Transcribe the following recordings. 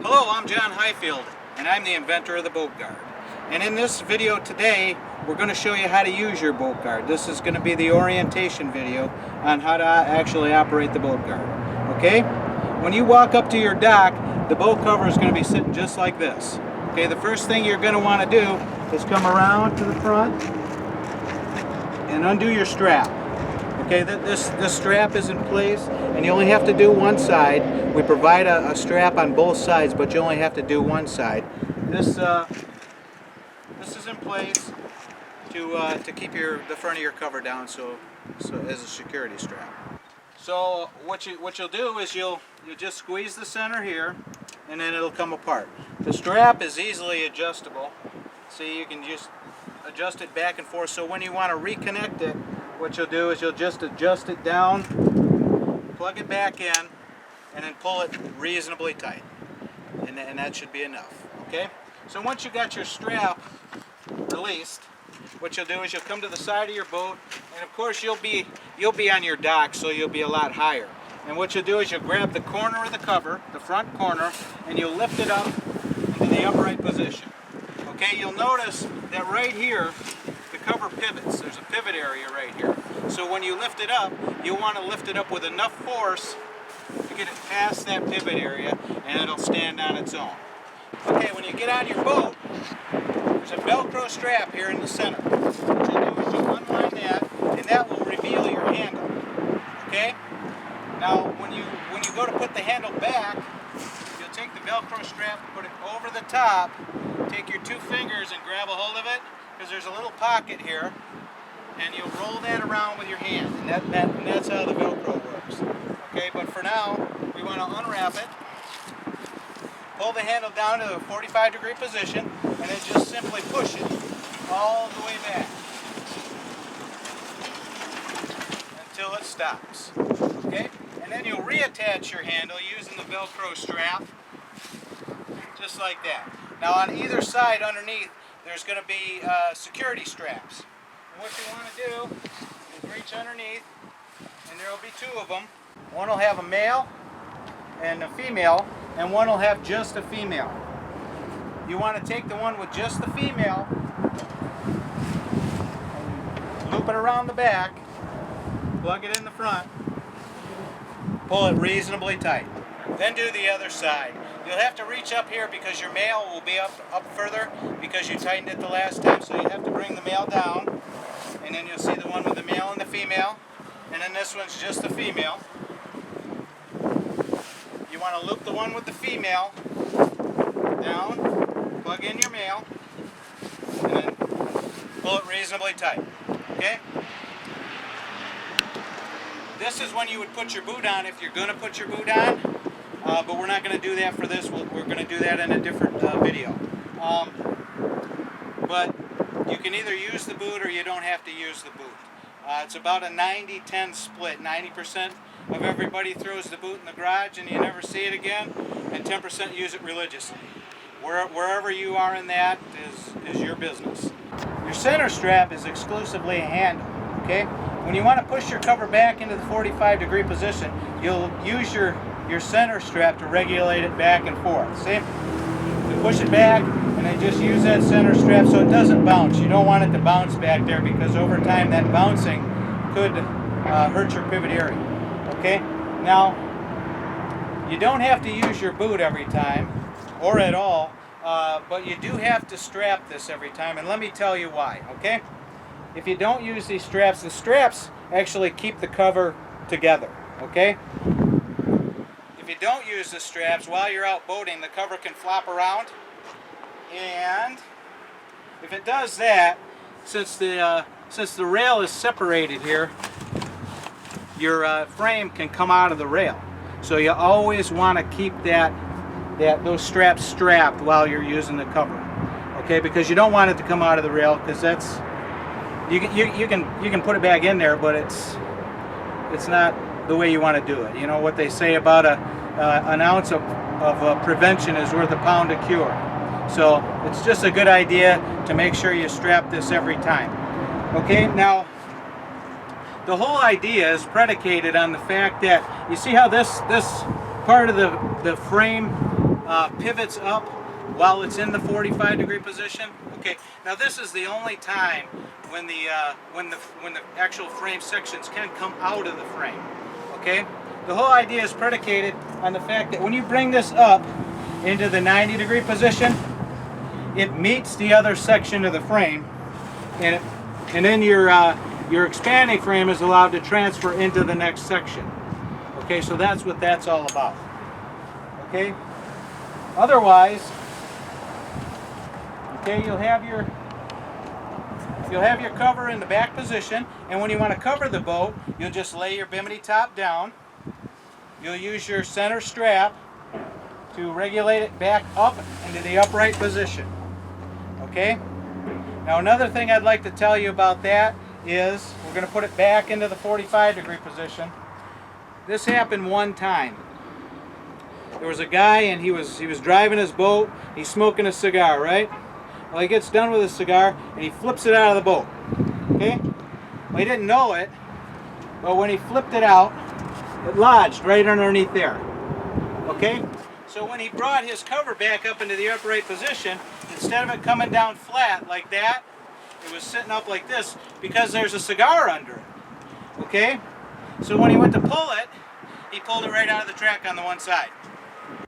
Hello, I'm John Highfield, and I'm the inventor of the Boat Guard. And in this video today, we're going to show you how to use your Boat Guard. This is going to be the orientation video on how to actually operate the Boat Guard. Okay? When you walk up to your dock, the boat cover is going to be sitting just like this. Okay, the first thing you're going to want to do is come around to the front and undo your strap. Okay, this strap is in place, and you only have to do one side. We provide a strap on both sides, but you only have to do one side. This is in place to keep the front of your cover down, so as a security strap. So what you'll do is you'll just squeeze the center here, and then it'll come apart. The strap is easily adjustable. See, you can just adjust it back and forth. So when you want to reconnect it, what you'll do is you'll just adjust it down, plug it back in, and then pull it reasonably tight. And that should be enough. Okay? So once you got your strap released, what you'll do is you'll come to the side of your boat, and of course you'll be on your dock, so you'll be a lot higher. And what you'll do is you'll grab the corner of the cover, the front corner, and you'll lift it up into the upright position. Okay, you'll notice that right here, the cover pivots. There's a pivot area right here. So when you lift it up, you'll want to lift it up with enough force to get it past that pivot area, and it'll stand on its own. Okay, when you get on your boat, there's a Velcro strap here in the center. What you'll do is you'll unwind that, and that will reveal your handle. Okay? Now, when you go to put the handle back, you'll take the Velcro strap, put it over the top, take your two fingers and grab a hold of it, because there's a little pocket here, and you'll roll that around with your hand, and that's how the Velcro works. Okay, but for now, we want to unwrap it, pull the handle down to a 45-degree position, and then just simply push it all the way back until it stops. Okay, and then you'll reattach your handle using the Velcro strap, just like that. Now on either side underneath, there's going to be security straps. And what you want to do is reach underneath, and there will be two of them. One will have a male and a female, and one will have just a female. You want to take the one with just the female, and loop it around the back, plug it in the front, pull it reasonably tight. Then do the other side. You'll have to reach up here because your male will be up further because you tightened it the last time. So you have to bring the male down, and then you'll see the one with the male and the female, and then this one's just the female. You want to loop the one with the female down, plug in your male, and then pull it reasonably tight. Okay? This is when you would put your boot on if you're going to put your boot on. But we're not going to do that for this. We're going to do that in a different video. But you can either use the boot or you don't have to use the boot. It's about a 90-10 split. 90% of everybody throws the boot in the garage and you never see it again, and 10% use it religiously. Wherever you are in that is your business. Your center strap is exclusively a handle. Okay? When you want to push your cover back into the 45-degree position, you'll use your center strap to regulate it back and forth. See? You push it back, and then just use that center strap so it doesn't bounce. You don't want it to bounce back there because over time that bouncing could hurt your pivot area. Okay? Now, you don't have to use your boot every time, or at all, but you do have to strap this every time, and let me tell you why. Okay? If you don't use these straps, the straps actually keep the cover together. Okay? If you don't use the straps while you're out boating, the cover can flop around, and if it does that, since the rail is separated here, your frame can come out of the rail. So you always want to keep those straps strapped while you're using the cover. Okay, because you don't want it to come out of the rail, because that's you can put it back in there, but it's not the way you want to do it. You know what they say about an ounce of prevention is worth a pound of cure. So it's just a good idea to make sure you strap this every time. Okay, now the whole idea is predicated on the fact that you see how this part of the frame pivots up while it's in the 45-degree position. Okay, now this is the only time when the actual frame sections can come out of the frame. Okay, the whole idea is predicated on the fact that when you bring this up into the 90-degree position, it meets the other section of the frame, and then your expanding frame is allowed to transfer into the next section. Okay, so that's what that's all about. Okay, otherwise, okay, you'll have your cover in the back position, and when you want to cover the boat, you'll just lay your bimini top down. You'll use your center strap to regulate it back up into the upright position. Okay? Now another thing I'd like to tell you about that is we're going to put it back into the 45-degree position. This happened one time. There was a guy, and he was driving his boat. He's smoking a cigar, right? Well, he gets done with his cigar and he flips it out of the boat. Okay? Well, he didn't know it, but when he flipped it out, it lodged right underneath there. Okay? So when he brought his cover back up into the upright position, instead of it coming down flat like that, it was sitting up like this because there's a cigar under it. Okay? So when he went to pull it, he pulled it right out of the track on the one side.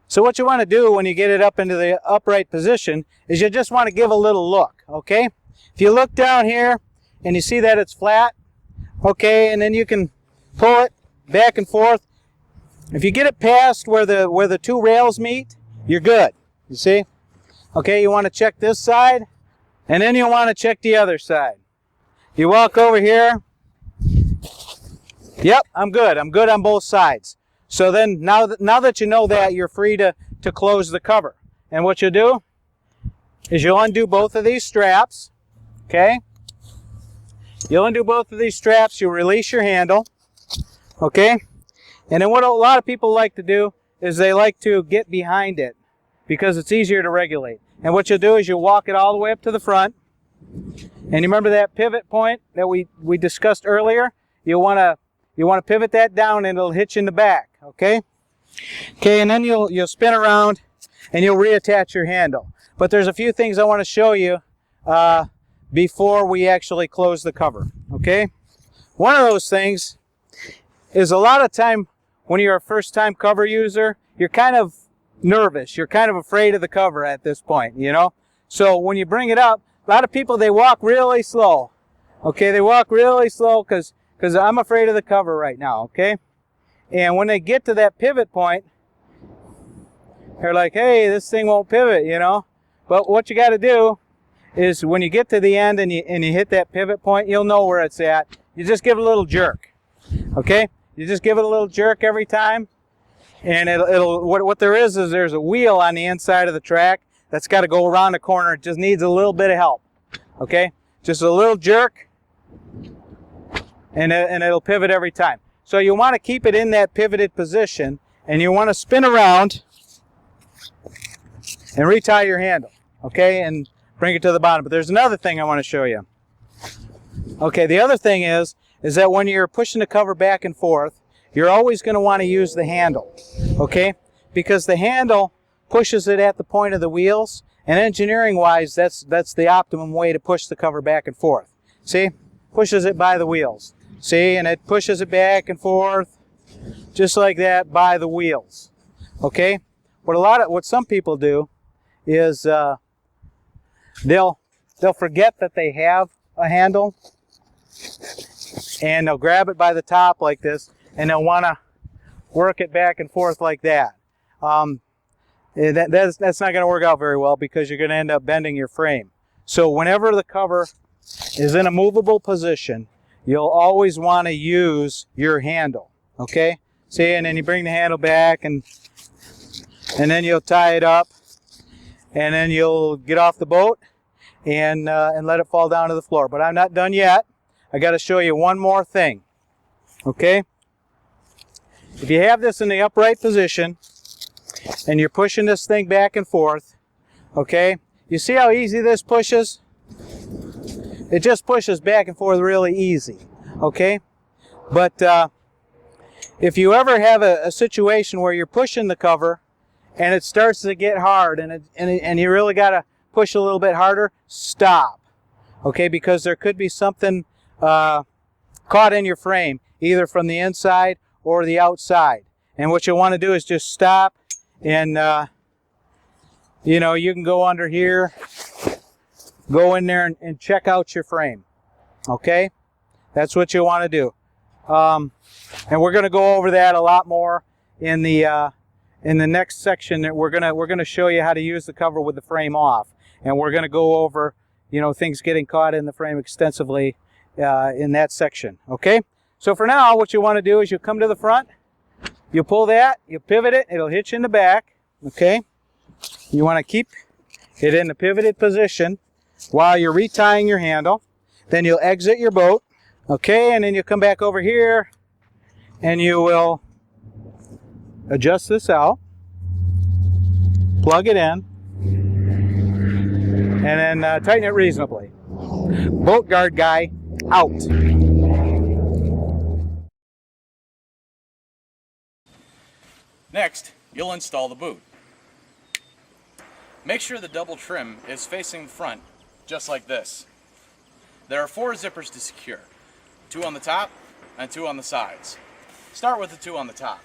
So what you want to do when you get it up into the upright position is you just want to give a little look, okay? If you look down here and you see that it's flat, okay, and then you can pull it back and forth. If you get it past where the two rails meet, you're good, you see? Okay, you want to check this side, and then you want to check the other side. You walk over here. Yep, I'm good. I'm good on both sides. So then, now that you know that, you're free to close the cover. And what you'll do is you'll undo both of these straps, okay? You'll undo both of these straps, you'll release your handle, okay? And then what a lot of people like to do is they like to get behind it because it's easier to regulate. And what you'll do is you'll walk it all the way up to the front. And you remember that pivot point that we discussed earlier? You want to pivot that down and it'll hitch in the back, okay? Okay, and then you'll spin around and you'll reattach your handle. But there's a few things I want to show you before we actually close the cover, okay? One of those things is a lot of time when you're a first-time cover user, you're kind of nervous. You're kind of afraid of the cover at this point, you know? So when you bring it up, a lot of people, they walk really slow, okay? They walk really slow because I'm afraid of the cover right now, okay? And when they get to that pivot point, they're like, hey, this thing won't pivot, you know? But what you got to do is when you get to the end and you hit that pivot point, you'll know where it's at. You just give it a little jerk, okay? You just give it a little jerk every time, and what there is there's a wheel on the inside of the track that's got to go around the corner. It just needs a little bit of help, okay? Just a little jerk, and it'll pivot every time. So you want to keep it in that pivoted position, and you want to spin around and retie your handle, okay, and bring it to the bottom. But there's another thing I want to show you. Okay, the other thing is that when you're pushing the cover back and forth, you're always going to want to use the handle, okay, because the handle pushes it at the point of the wheels, and engineering-wise, that's the optimum way to push the cover back and forth. See, pushes it by the wheels. See, and it pushes it back and forth, just like that, by the wheels. Okay. What some people do is they'll forget that they have a handle, and they'll grab it by the top like this, and they'll want to work it back and forth like that. That's not going to work out very well because you're going to end up bending your frame. So whenever the cover is in a movable position, you'll always want to use your handle, okay? See, and then you bring the handle back, and then you'll tie it up, and then you'll get off the boat and let it fall down to the floor. But I'm not done yet. I got to show you one more thing, okay? If you have this in the upright position and you're pushing this thing back and forth, okay, you see how easy this pushes? It just pushes back and forth really easy, okay? But if you ever have a situation where you're pushing the cover and it starts to get hard, and you really got to push a little bit harder, stop. Okay, because there could be something caught in your frame, either from the inside or the outside. And what you want to do is just stop, and you know, you can go under here, go in there and check out your frame. Okay, that's what you want to do. And we're going to go over that a lot more in the next section. That we're gonna show you how to use the cover with the frame off, and we're going to go over, you know, things getting caught in the frame extensively in that section. Okay, so for now, what you want to do is you come to the front, you pull that, you pivot it, it'll hitch in the back. Okay, you want to keep it in the pivoted position while you're retying your handle. Then you'll exit your boat. Okay, and then you come back over here and you will adjust this out, plug it in, and then tighten it reasonably. Boat guard guy out. Next, you'll install the boot. Make sure the double trim is facing the front, just like this. There are 4 zippers to secure, 2 on the top and 2 on the sides. Start with the 2 on the top.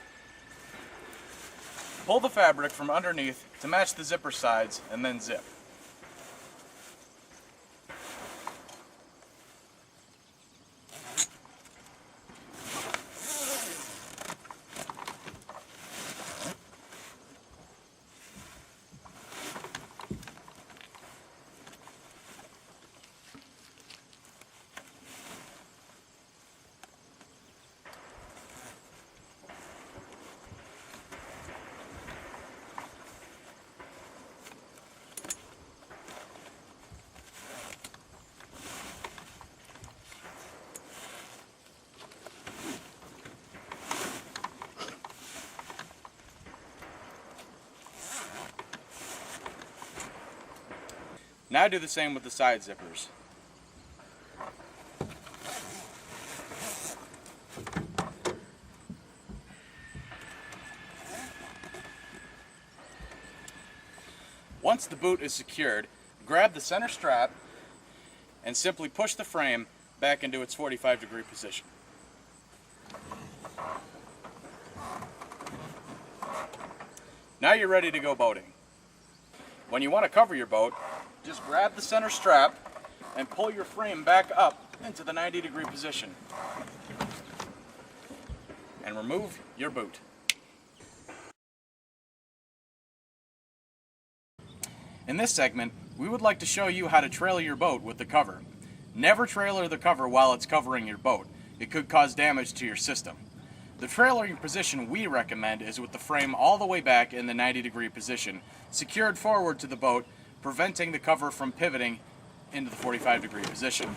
Pull the fabric from underneath to match the zipper sides and then zip. Now do the same with the side zippers. Once the boot is secured, grab the center strap and simply push the frame back into its 45-degree position. Now you're ready to go boating. When you want to cover your boat, just grab the center strap and pull your frame back up into the 90-degree position. And remove your boot. In this segment, we would like to show you how to trailer your boat with the cover. Never trailer the cover while it's covering your boat. It could cause damage to your system. The trailering position we recommend is with the frame all the way back in the 90-degree position, secured forward to the boat, preventing the cover from pivoting into the 45-degree position.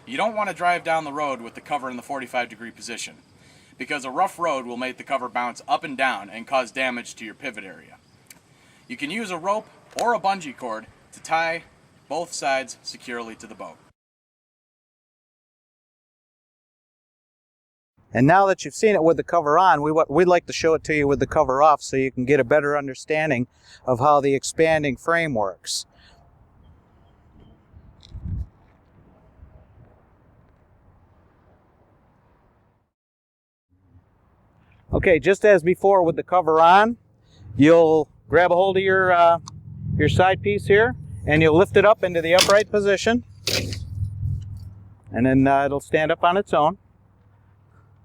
You don't want to drive down the road with the cover in the 45-degree position, because a rough road will make the cover bounce up and down and cause damage to your pivot area. You can use a rope or a bungee cord to tie both sides securely to the boat. And now that you've seen it with the cover on, we'd like to show it to you with the cover off so you can get a better understanding of how the expanding frame works. Okay, just as before with the cover on, you'll grab a hold of your side piece here and you'll lift it up into the upright position, and then it'll stand up on its own.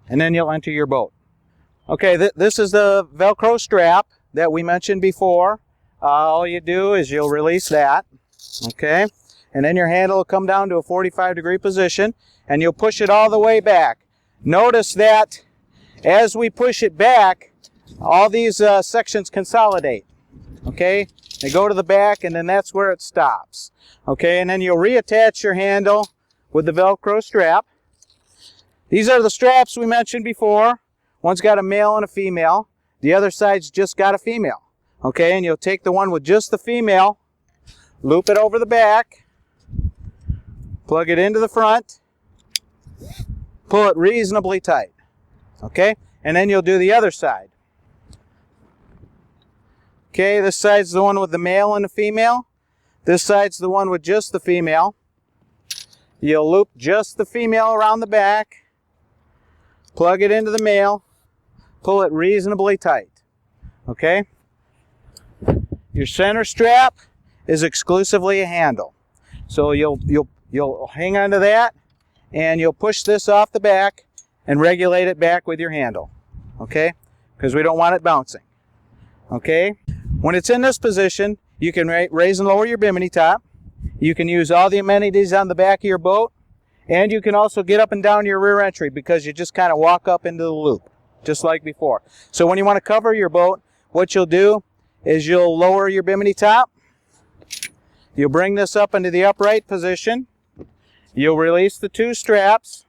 And then you'll enter your boat. Okay, this is the Velcro strap that we mentioned before. All you do is you'll release that, okay? And then your handle will come down to a 45-degree position, and you'll push it all the way back. Notice that as we push it back, all these sections consolidate, okay? They go to the back, and then that's where it stops, okay? And then you'll reattach your handle with the Velcro strap. These are the straps we mentioned before. One's got a male and a female. The other side's just got a female. Okay, and you'll take the one with just the female, loop it over the back, plug it into the front, pull it reasonably tight. Okay, and then you'll do the other side. Okay, this side's the one with the male and the female. This side's the one with just the female. You'll loop just the female around the back, plug it into the male, pull it reasonably tight. Okay? Your center strap is exclusively a handle. So you'll hang onto that and you'll push this off the back and regulate it back with your handle. Okay? Because we don't want it bouncing. Okay? When it's in this position, you can raise and lower your bimini top. You can use all the amenities on the back of your boat, and you can also get up and down your rear entry because you just kind of walk up into the loop, just like before. So when you want to cover your boat, what you'll do is you'll lower your bimini top. You'll bring this up into the upright position. You'll release the two straps.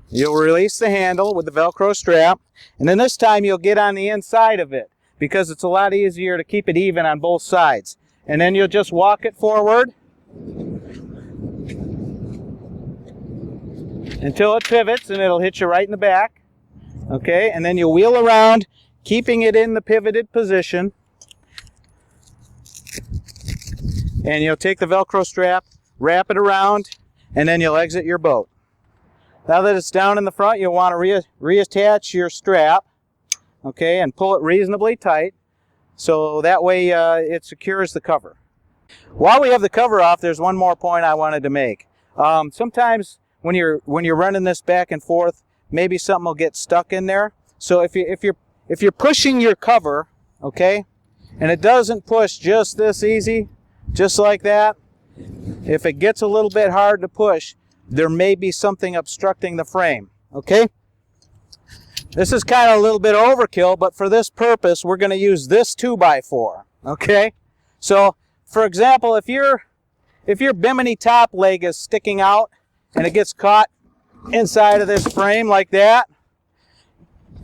You'll release the handle with the Velcro strap, and then this time you'll get on the inside of it because it's a lot easier to keep it even on both sides. And then you'll just walk it forward until it pivots, and it'll hit you right in the back. Okay, and then you'll wheel around, keeping it in the pivoted position. And you'll take the Velcro strap, wrap it around, and then you'll exit your boat. Now that it's down in the front, you'll want to reattach your strap, okay, and pull it reasonably tight so that way it secures the cover. While we have the cover off, there's one more point I wanted to make. Sometimes when you're running this back and forth, maybe something will get stuck in there. So if you're pushing your cover, okay, and it doesn't push just this easy, just like that, if it gets a little bit hard to push, there may be something obstructing the frame, okay? This is kind of a little bit overkill, but for this purpose, we're going to use this 2x4, okay? So, for example, if your bimini top leg is sticking out and it gets caught inside of this frame like that,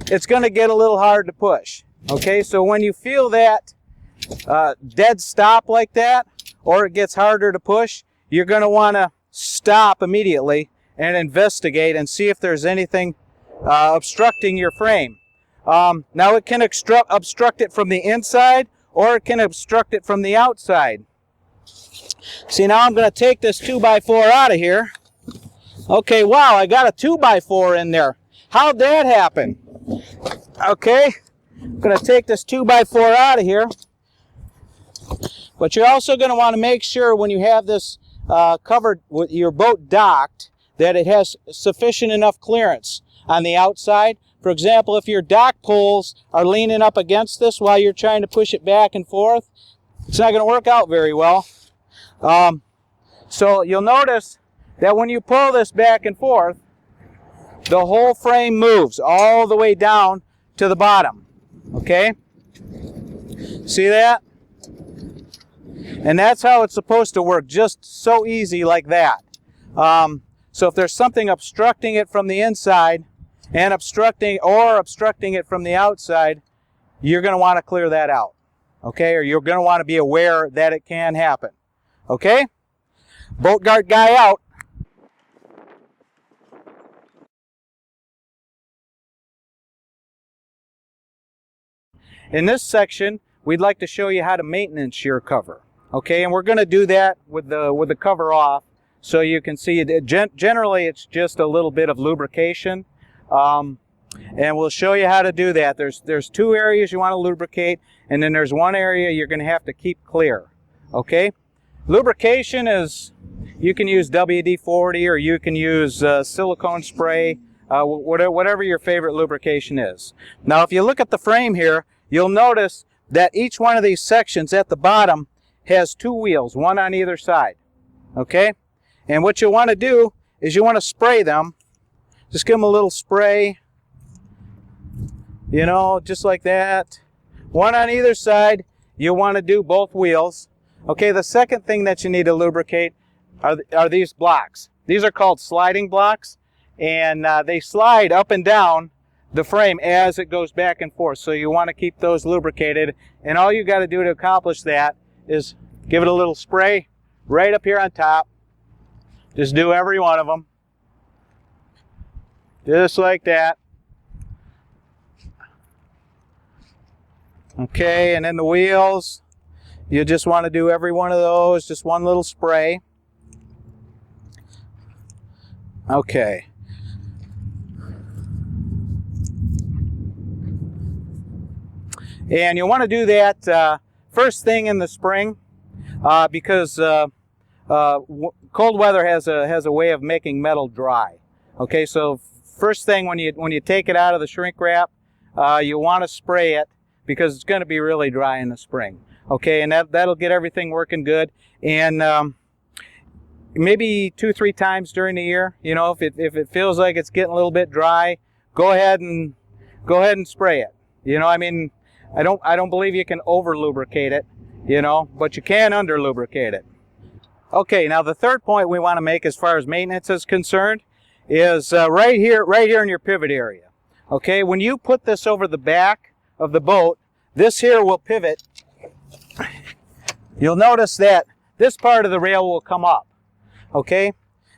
it's going to get a little hard to push, okay? So when you feel that dead stop like that, or it gets harder to push, you're going to want to stop immediately and investigate and see if there's anything obstructing your frame. Now it can obstruct it from the inside, or it can obstruct it from the outside. See, now I'm going to take this 2x4 out of here. Okay, wow, I got a 2x4 in there. How'd that happen? Okay, I'm going to take this 2x4 out of here. But you're also going to want to make sure when you have this covered with your boat docked that it has sufficient enough clearance on the outside. For example, if your dock poles are leaning up against this while you're trying to push it back and forth, it's not going to work out very well. So you'll notice that when you pull this back and forth, the whole frame moves all the way down to the bottom. Okay? See that? And that's how it's supposed to work, just so easy like that. So if there's something obstructing it from the inside and obstructing it from the outside, you're going to want to clear that out. Okay? Or you're going to want to be aware that it can happen. Okay? Boat guard guy out. In this section, we'd like to show you how to maintenance your cover. Okay, and we're going to do that with the cover off, so you can see it. Generally, it's just a little bit of lubrication, and we'll show you how to do that. There's two areas you want to lubricate, and then there's one area you're going to have to keep clear. Okay, lubrication is, you can use WD-40 or you can use silicone spray, whatever your favorite lubrication is. Now, if you look at the frame here, you'll notice that each one of these sections at the bottom has two wheels, one on either side. Okay? And what you want to do is you want to spray them. Just give them a little spray. You know, just like that. One on either side. You want to do both wheels. Okay, the second thing that you need to lubricate are these blocks. These are called sliding blocks, and they slide up and down the frame as it goes back and forth. So you want to keep those lubricated, and all you got to do to accomplish that is give it a little spray right up here on top. Just do every one of them. Just like that. Okay, and then the wheels, you just want to do every one of those, just one little spray. Okay. And you want to do that first thing in the spring because cold weather has a way of making metal dry. Okay, so first thing when you take it out of the shrink wrap, you want to spray it because it's going to be really dry in the spring. Okay, and that'll get everything working good. And maybe 2-3 times during the year, you know, if it feels like it's getting a little bit dry, go ahead and spray it. You know, I mean, I don't believe you can over lubricate it, you know, but you can under lubricate it. Okay, now the third point we want to make as far as maintenance is concerned is right here in your pivot area. Okay, when you put this over the back of the boat, this here will pivot. You'll notice that this part of the rail will come up. Okay,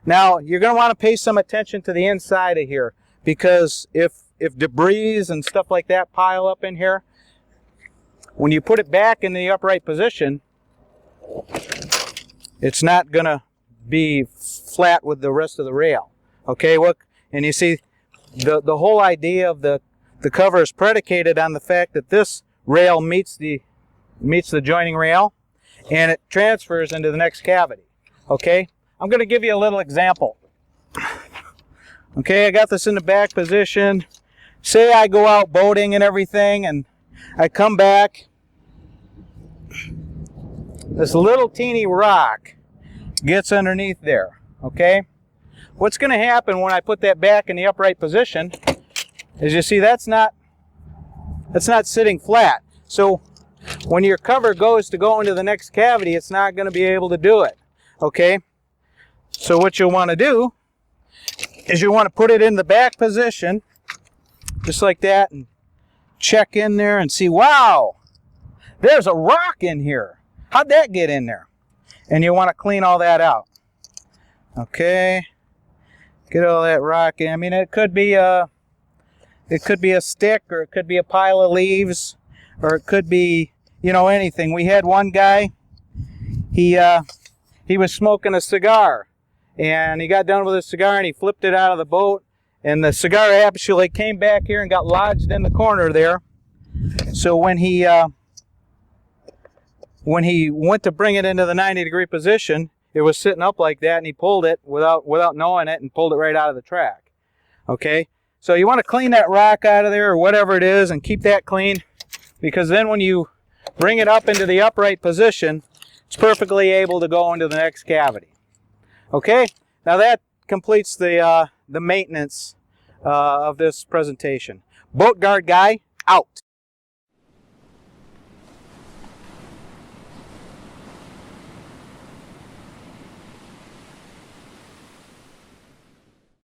now you're going to want to pay some attention to the inside of here, because if debris and stuff like that pile up in here, when you put it back in the upright position, it's not going to be flat with the rest of the rail. Okay, look, and you see the whole idea of the cover is predicated on the fact that this rail meets the joining rail, and it transfers into the next cavity. Okay, I'm going to give you a little example. Okay, I got this in the back position. Say I go out boating and everything, and I come back. This little teeny rock gets underneath there. Okay, what's going to happen when I put that back in the upright position is, you see, that's not sitting flat. So when your cover goes to go into the next cavity, it's not going to be able to do it. Okay, so what you'll want to do is you want to put it in the back position, just like that, and check in there and see, wow, there's a rock in here. How'd that get in there? And you want to clean all that out. Okay, get all that rock in. I mean, it could be a stick, or it could be a pile of leaves, or it could be, you know, anything. We had one guy, he was smoking a cigar, and he got done with his cigar and he flipped it out of the boat, and the cigar actually came back here and got lodged in the corner there. So when he went to bring it into the 90-degree position, it was sitting up like that, and he pulled it without knowing it, and pulled it right out of the track. Okay, so you want to clean that rock out of there, or whatever it is, and keep that clean, because then when you bring it up into the upright position, it's perfectly able to go into the next cavity. Okay, now that completes the maintenance of this presentation. Boat Guard Guy, out.